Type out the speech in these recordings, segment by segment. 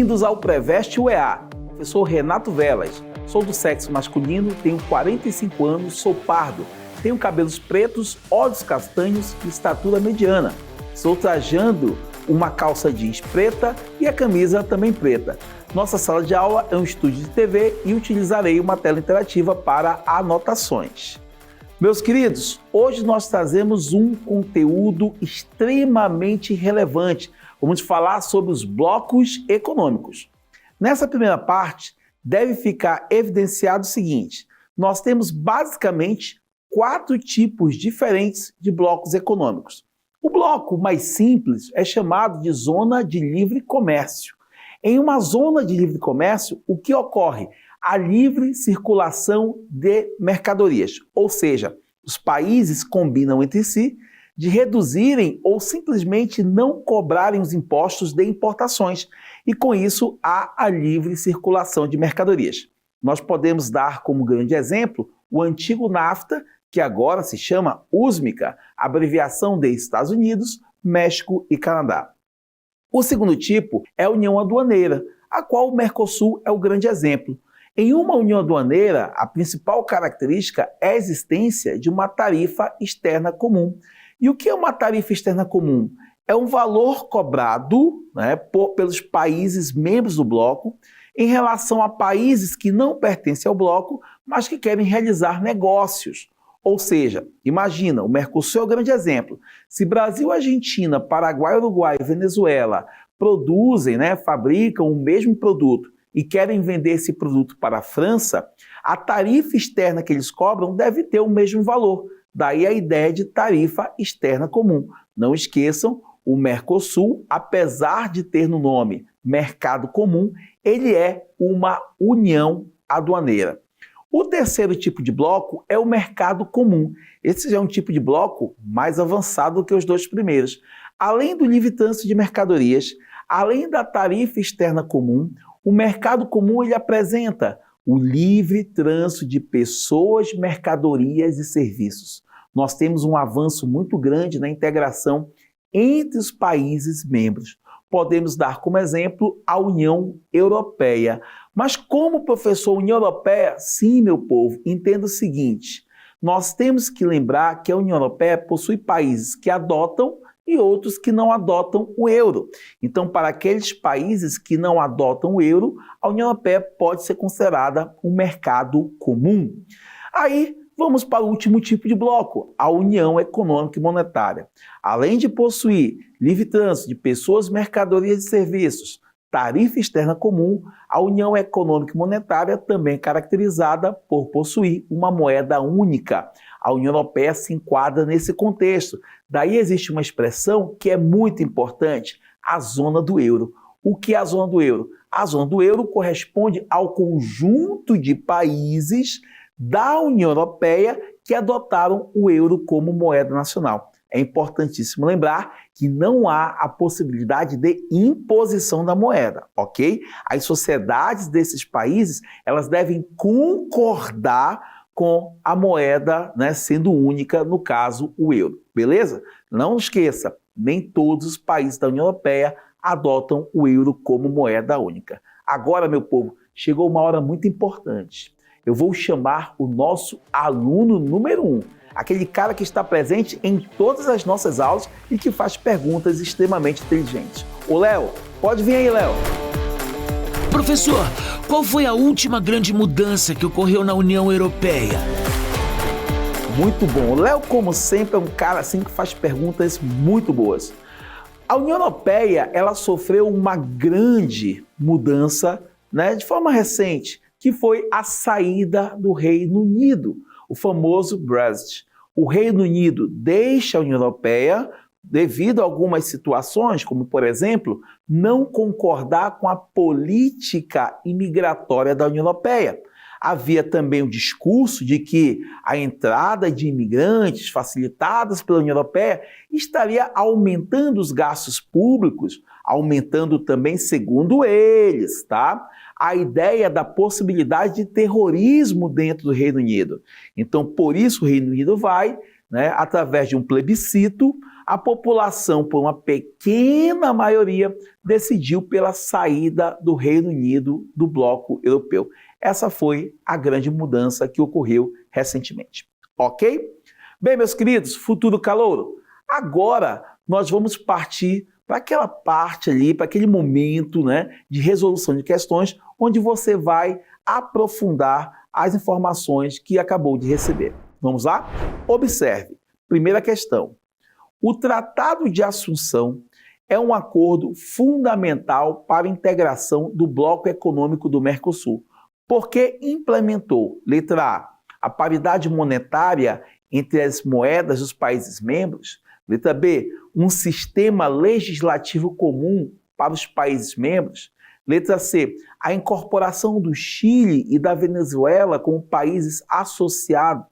Bem-vindos ao Preveste UEA. Professor Renato Velas. Sou do sexo masculino, tenho 45 anos, sou pardo. Tenho cabelos pretos, olhos castanhos e estatura mediana. Estou trajando uma calça jeans preta e a camisa também preta. Nossa sala de aula é um estúdio de TV e utilizarei uma tela interativa para anotações. Meus queridos, hoje nós trazemos um conteúdo extremamente relevante. Vamos falar sobre os blocos econômicos. Nessa primeira parte, deve ficar evidenciado o seguinte: nós temos basicamente 4 tipos diferentes de blocos econômicos. O bloco mais simples é chamado de zona de livre comércio. Em uma zona de livre comércio, o que ocorre? A livre circulação de mercadorias, ou seja, os países combinam entre si de reduzirem ou simplesmente não cobrarem os impostos de importações e com isso há a livre circulação de mercadorias. Nós podemos dar como grande exemplo o antigo NAFTA, que agora se chama USMCA, abreviação de Estados Unidos, México e Canadá. O segundo tipo é a União Aduaneira, a qual o Mercosul é o grande exemplo. Em uma união aduaneira, a principal característica é a existência de uma tarifa externa comum. E o que é uma tarifa externa comum? É um valor cobrado, pelos países membros do bloco em relação a países que não pertencem ao bloco, mas que querem realizar negócios. Ou seja, imagina, o Mercosul é o grande exemplo. Se Brasil, Argentina, Paraguai, Uruguai e Venezuela produzem, fabricam o mesmo produto e querem vender esse produto para a França, a tarifa externa que eles cobram deve ter o mesmo valor. Daí a ideia de tarifa externa comum. Não esqueçam, o Mercosul, apesar de ter no nome Mercado Comum, ele é uma união aduaneira. O terceiro tipo de bloco é o mercado comum. Esse já é um tipo de bloco mais avançado do que os 2 primeiros. Além do livre trânsito de mercadorias, além da tarifa externa comum, o mercado comum ele apresenta o livre trânsito de pessoas, mercadorias e serviços. Nós temos um avanço muito grande na integração entre os países membros. Podemos dar como exemplo a União Europeia. Mas como, professor, União Europeia? Sim, meu povo, entenda o seguinte: nós temos que lembrar que a União Europeia possui países que adotam e outros que não adotam o euro. Então, para aqueles países que não adotam o euro, a União Europeia pode ser considerada um mercado comum. Aí, vamos para o último tipo de bloco, a União Econômica e Monetária. Além de possuir livre trânsito de pessoas, mercadorias e serviços, tarifa externa comum, a União Econômica e Monetária também é caracterizada por possuir uma moeda única. A União Europeia se enquadra nesse contexto. Daí existe uma expressão que é muito importante, a zona do euro. O que é a zona do euro? A zona do euro corresponde ao conjunto de países da União Europeia que adotaram o euro como moeda nacional. É importantíssimo lembrar que não há a possibilidade de imposição da moeda, ok? As sociedades desses países, elas devem concordar com a moeda, sendo única, no caso, o euro, beleza? Não esqueça, nem todos os países da União Europeia adotam o euro como moeda única. Agora, meu povo, chegou uma hora muito importante. Eu vou chamar o nosso aluno número 1, aquele cara que está presente em todas as nossas aulas e que faz perguntas extremamente inteligentes. Ô Léo, pode vir aí, Léo. Professor, qual foi a última grande mudança que ocorreu na União Europeia? Muito bom. O Léo, como sempre, é um cara assim que faz perguntas muito boas. A União Europeia, ela sofreu uma grande mudança, de forma recente, que foi a saída do Reino Unido, o famoso Brexit. O Reino Unido deixa a União Europeia devido a algumas situações, como, por exemplo, não concordar com a política imigratória da União Europeia. Havia também o discurso de que a entrada de imigrantes facilitadas pela União Europeia estaria aumentando os gastos públicos, aumentando também, segundo eles, a ideia da possibilidade de terrorismo dentro do Reino Unido. Então, por isso, o Reino Unido vai, né, através de um plebiscito, a população, por uma pequena maioria, decidiu pela saída do Reino Unido do bloco europeu. Essa foi a grande mudança que ocorreu recentemente. Ok? Bem, meus queridos, futuro calouro, agora nós vamos partir para aquela parte ali, para aquele momento, né, de resolução de questões, onde você vai aprofundar as informações que acabou de receber. Vamos lá? Observe. Primeira questão. O Tratado de Assunção é um acordo fundamental para a integração do bloco econômico do Mercosul, porque implementou, letra A paridade monetária entre as moedas dos países membros, letra B, um sistema legislativo comum para os países membros, letra C, a incorporação do Chile e da Venezuela como países associados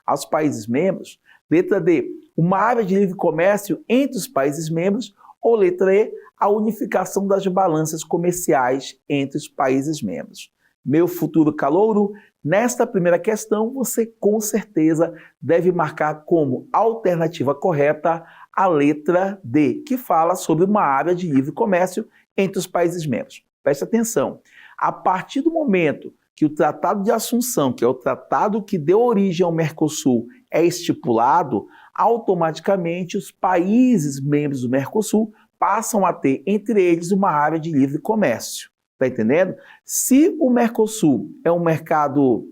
aos países membros, letra D, uma área de livre comércio entre os países membros, ou letra E, a unificação das balanças comerciais entre os países membros. Meu futuro calouro, nesta primeira questão, você com certeza deve marcar como alternativa correta a letra D, que fala sobre uma área de livre comércio entre os países membros. Preste atenção, a partir do momento que o Tratado de Assunção, que é o tratado que deu origem ao Mercosul, é estipulado, automaticamente os países membros do Mercosul passam a ter entre eles uma área de livre comércio. Está entendendo? Se o Mercosul é um mercado,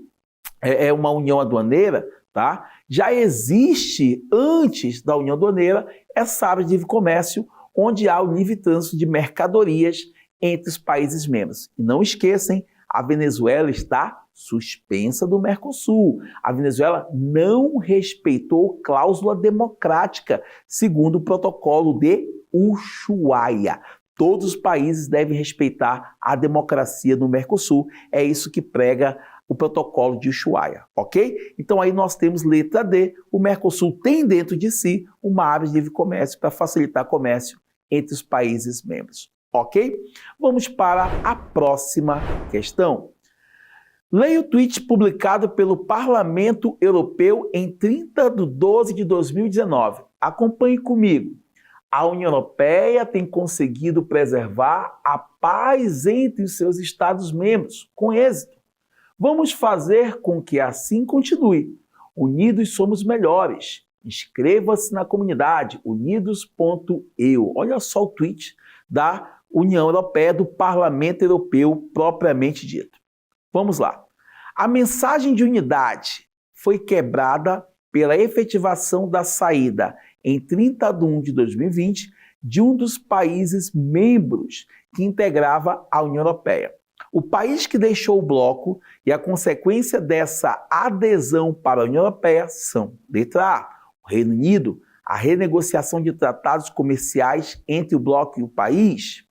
é uma união aduaneira, tá? Já existe, antes da união aduaneira, essa área de livre comércio, onde há o livre trânsito de mercadorias entre os países membros. E não esqueçam, a Venezuela está suspensa do Mercosul. A Venezuela não respeitou cláusula democrática, segundo o protocolo de Ushuaia. Todos os países devem respeitar a democracia no Mercosul. É isso que prega o protocolo de Ushuaia, ok? Então aí nós temos letra D. O Mercosul tem dentro de si uma área de livre comércio para facilitar comércio entre os países membros, ok? Vamos para a próxima questão. Leia o tweet publicado pelo Parlamento Europeu em 30 de 12 de 2019. Acompanhe comigo. A União Europeia tem conseguido preservar a paz entre os seus Estados-membros, com êxito. Vamos fazer com que assim continue. Unidos somos melhores. Inscreva-se na comunidade unidos.eu. Olha só o tweet da União Europeia, do Parlamento Europeu propriamente dito. Vamos lá. A mensagem de unidade foi quebrada pela efetivação da saída em 30 de 1 de 2020 de um dos países membros que integrava a União Europeia. O país que deixou o bloco e a consequência dessa adesão para a União Europeia são, letra A, o Reino Unido, a renegociação de tratados comerciais entre o bloco e o país.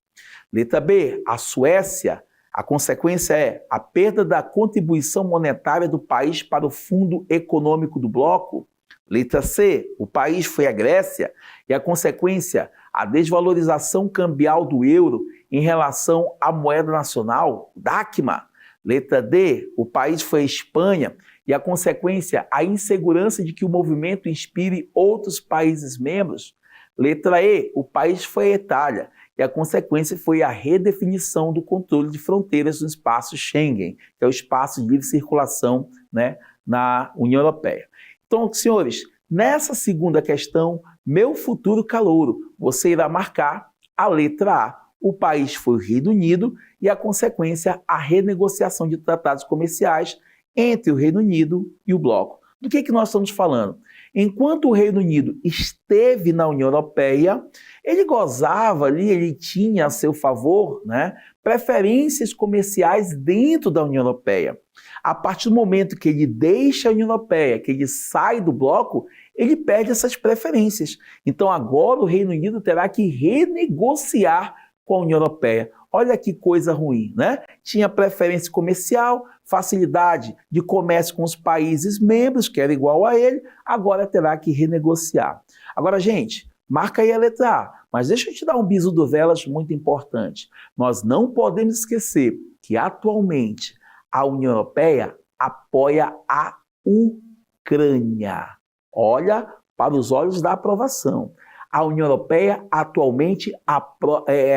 Letra B, a Suécia. A consequência é a perda da contribuição monetária do país para o Fundo Econômico do Bloco. Letra C, o país foi a Grécia e a consequência, a desvalorização cambial do euro em relação à moeda nacional, DACMA. Letra D, o país foi a Espanha e a consequência, a insegurança de que o movimento inspire outros países membros. Letra E, o país foi a Itália e a consequência foi a redefinição do controle de fronteiras no espaço Schengen, que é o espaço de livre circulação, né, na União Europeia. Então, senhores, nessa segunda questão, meu futuro calouro, você irá marcar a letra A. O país foi o Reino Unido e a consequência, a renegociação de tratados comerciais entre o Reino Unido e o bloco. Do que nós estamos falando? Enquanto o Reino Unido esteve na União Europeia, ele gozava ali, ele tinha a seu favor, né, preferências comerciais dentro da União Europeia. A partir do momento que ele deixa a União Europeia, que ele sai do bloco, ele perde essas preferências. Então agora o Reino Unido terá que renegociar com a União Europeia. Olha que coisa ruim, né? Tinha preferência comercial, facilidade de comércio com os países membros, que era igual a ele, agora terá que renegociar. Agora, gente, marca aí a letra A, mas deixa eu te dar um bisu do velas muito importante. Nós não podemos esquecer que atualmente a União Europeia apoia a Ucrânia. Olha para os olhos da aprovação. A União Europeia atualmente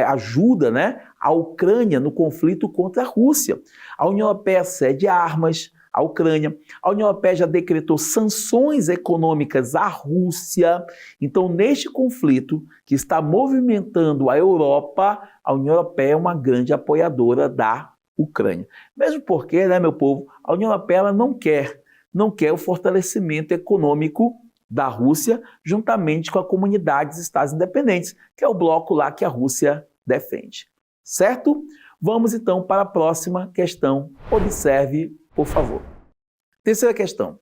ajuda, né, a Ucrânia no conflito contra a Rússia. A União Europeia cede armas à Ucrânia. A União Europeia já decretou sanções econômicas à Rússia. Então, neste conflito que está movimentando a Europa, a União Europeia é uma grande apoiadora da Ucrânia. Mesmo porque, né, meu povo, a União Europeia ela não quer o fortalecimento econômico da Rússia, juntamente com a comunidade dos Estados Independentes, que é o bloco lá que a Rússia defende. Certo? Vamos então para a próxima questão. Observe, por favor. Terceira questão.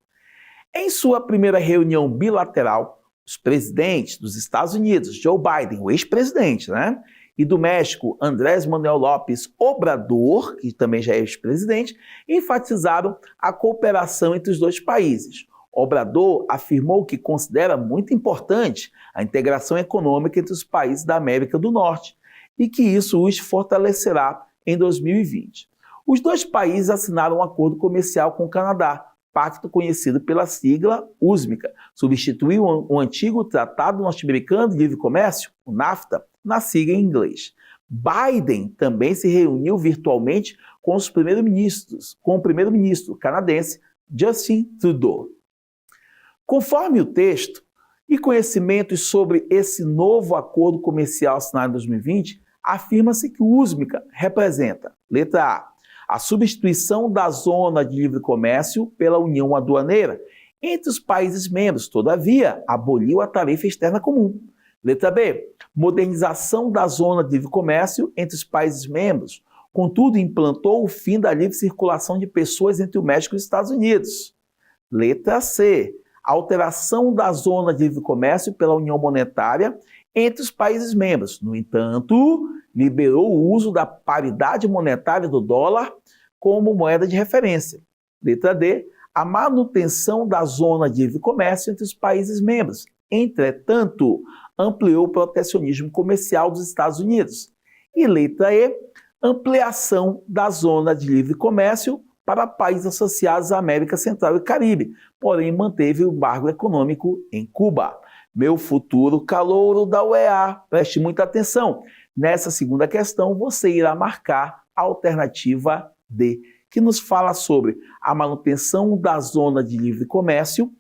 Em sua primeira reunião bilateral, os presidentes dos Estados Unidos, Joe Biden, o ex-presidente, né? E do México, Andrés Manuel López Obrador, que também já é ex-presidente, enfatizaram a cooperação entre os dois países. Obrador afirmou que considera muito importante a integração econômica entre os países da América do Norte e que isso os fortalecerá em 2020. Os dois países assinaram um acordo comercial com o Canadá, pacto conhecido pela sigla USMCA, substituiu o antigo Tratado Norte-Americano de Livre Comércio, o NAFTA, na sigla em inglês. Biden também se reuniu virtualmente com o primeiro-ministro canadense Justin Trudeau. Conforme o texto e conhecimentos sobre esse novo acordo comercial assinado em 2020, afirma-se que o USMCA representa, letra A substituição da Zona de Livre Comércio pela União Aduaneira entre os países membros, todavia, aboliu a tarifa externa comum. Letra B, modernização da Zona de Livre Comércio entre os países membros, contudo, implantou o fim da livre circulação de pessoas entre o México e os Estados Unidos. Letra C, alteração da Zona de Livre Comércio pela União Monetária entre os países membros. No entanto, liberou o uso da paridade monetária do dólar como moeda de referência. Letra D, a manutenção da Zona de Livre Comércio entre os países membros. Entretanto, ampliou o protecionismo comercial dos Estados Unidos. E letra E, ampliação da Zona de Livre Comércio para países associados à América Central e Caribe, porém manteve o embargo econômico em Cuba. Meu futuro calouro da UEA, preste muita atenção. Nessa segunda questão, você irá marcar a alternativa D, que nos fala sobre a manutenção da Zona de Livre Comércio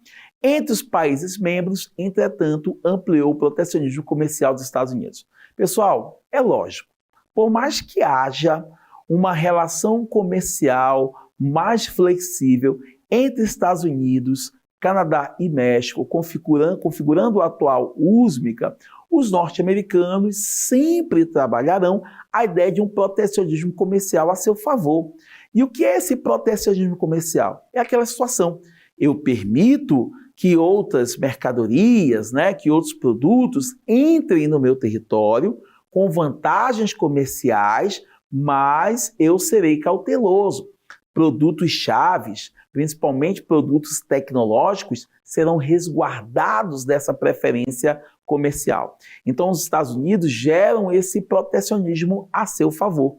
entre os países membros, entretanto, ampliou o protecionismo comercial dos Estados Unidos. Pessoal, é lógico, por mais que haja uma relação comercial mais flexível entre Estados Unidos, Canadá e México, configurando o atual USMCA, os norte-americanos sempre trabalharão a ideia de um protecionismo comercial a seu favor. E o que é esse protecionismo comercial? É aquela situação, eu permito que outras mercadorias, que outros produtos entrem no meu território com vantagens comerciais, mas eu serei cauteloso. Produtos chaves, principalmente produtos tecnológicos, serão resguardados dessa preferência comercial. Então, os Estados Unidos geram esse protecionismo a seu favor.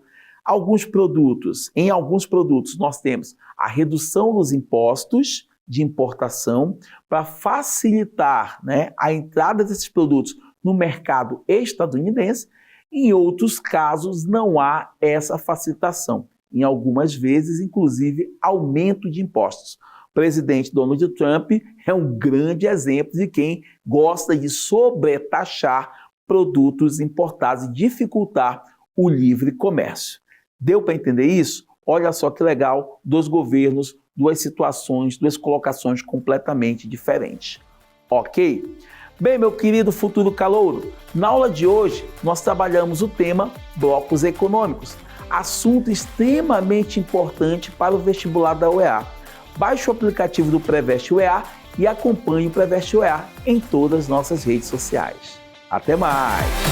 Em alguns produtos, nós temos a redução dos impostos de importação para facilitar a entrada desses produtos no mercado estadunidense. Em outros casos, não há essa facilitação. Em algumas vezes, inclusive, aumento de impostos. O presidente Donald Trump é um grande exemplo de quem gosta de sobretaxar produtos importados e dificultar o livre comércio. Deu para entender isso? Olha só que legal, dois governos, duas situações, duas colocações completamente diferentes. Ok? Bem, meu querido futuro calouro, na aula de hoje nós trabalhamos o tema blocos econômicos, assunto extremamente importante para o vestibular da UEA. Baixe o aplicativo do Preveste UEA e acompanhe o Preveste UEA em todas as nossas redes sociais. Até mais!